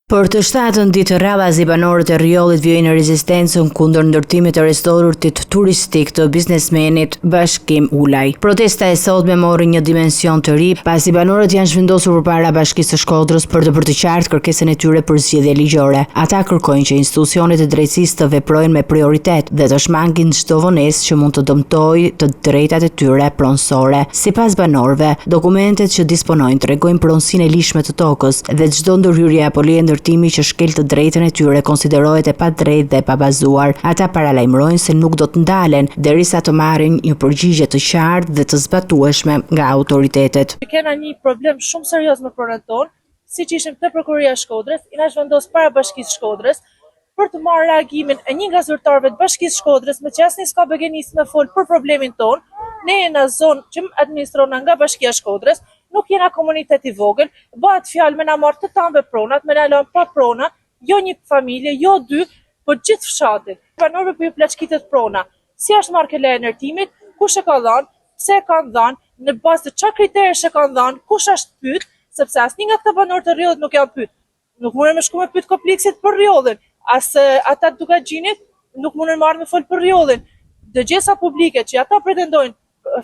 Për të shtatën ditë radhazi banorët e Rjollit vjojnë rezistencën kundër ndërtimit të restorantit turistik të biznesmenit Bashkim Ulaj. Protesta e sotme mori një dimension të ri pasi banorët janë zhvendosur përpara Bashkisë së Shkodrës për të qartë kërkesën e tyre për zgjedhje ligjore. Ata kërkojnë që institucionet e drejtësisë të veprojnë me prioritet dhe të shmangin çdo vonesë që mund të dëmtojë të drejtat e tyre pronësore. Sipas banorëve, dokumentet që disponojnë tregojnë pronësinë e lishme të tokës dhe çdo ndërhyrje apo leje ndërtimi që shkel të drejtën e tyre konsiderohet e padrejtë dhe e pabazuar. Ata paralajmërojnë se nuk do të ndalen derisa të marrin një përgjigje të qartë dhe të zbatueshme nga autoritetet. Kena një problem shumë serioz me pronën tonë, siç ishim te prokuroria e Shkodrës, i na zhvendos para Bashkisë Shkodrës për të marrë reagimin e një nga zyrtarëve të Bashkisë Shkodrës, me që asnjë s'ka begenisë me fol për problemin tonë. Ne jena zonë që administrona nga Bashkia e Shkodrës, nuk jena komunitet i vogël, bëhet fjalë me na marrë të tanve pronat, me na lënë pa prona, jo një familje, jo dy, po gjithë fshati. Banorëve po ju plaçkitet prona. Si është marrë kjo leje ndërtimit, kush e ka dhënë, pse e kanë dhënë, në bazë të çfarë kriterësh e kanë dhënë, kush është pyet, sepse asnjë nga këta banorë të Rjollit nuk janë pyet. Nuk mundem me shku me pyet kompleksit për Rjollin, as ata të Dukaxhinit nuk mundën marrë me fol për Rjollin. Dëgjesa publike që ata pretendojnë,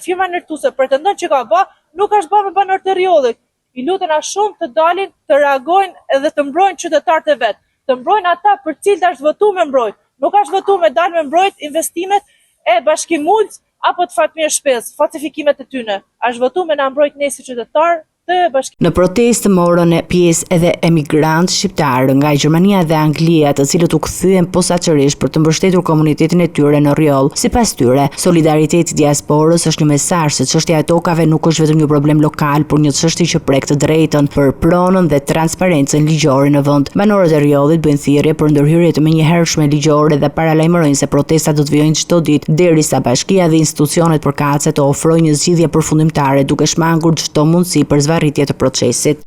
firma ndërtuese pretendon që ka bë, nuk është bërë me banorët e Rjollit. I lutën a shumë të dalin, të reagojnë edhe të mbrojnë qytetarët e vet. Të mbrojnë ata për cilët është votuar me mbrojt. Nuk është votuar me dalë me mbrojt investimet e Bashkim Ulës apo të Fatmir Shpes, falsifikimet e tyre. Është votuar me na mbrojt ne si qytetar. Në protestë morën pjesë edhe emigrantë shqiptarë nga Gjermania dhe Anglia, të cilët u kthyen posaçërisht për të mbështetur komunitetin e tyre në Rjoll. Sipas tyre, solidariteti i diasporës është një mesazh se çështja e tokave nuk është vetëm një problem lokal, por një çështje që prek të drejtën për pronën dhe transparencën ligjore në vend. Banorët e Rjollit bëjnë thirrje për ndërhyrje të menjëhershme ligjore dhe paralajmërojnë se protestat do të vijojnë çdo ditë derisa Bashkia dhe institucionet përkatëse të ofrojnë një zgjidhje përfundimtare, duke shmangur çdo mundësi për zvarritje të procesit.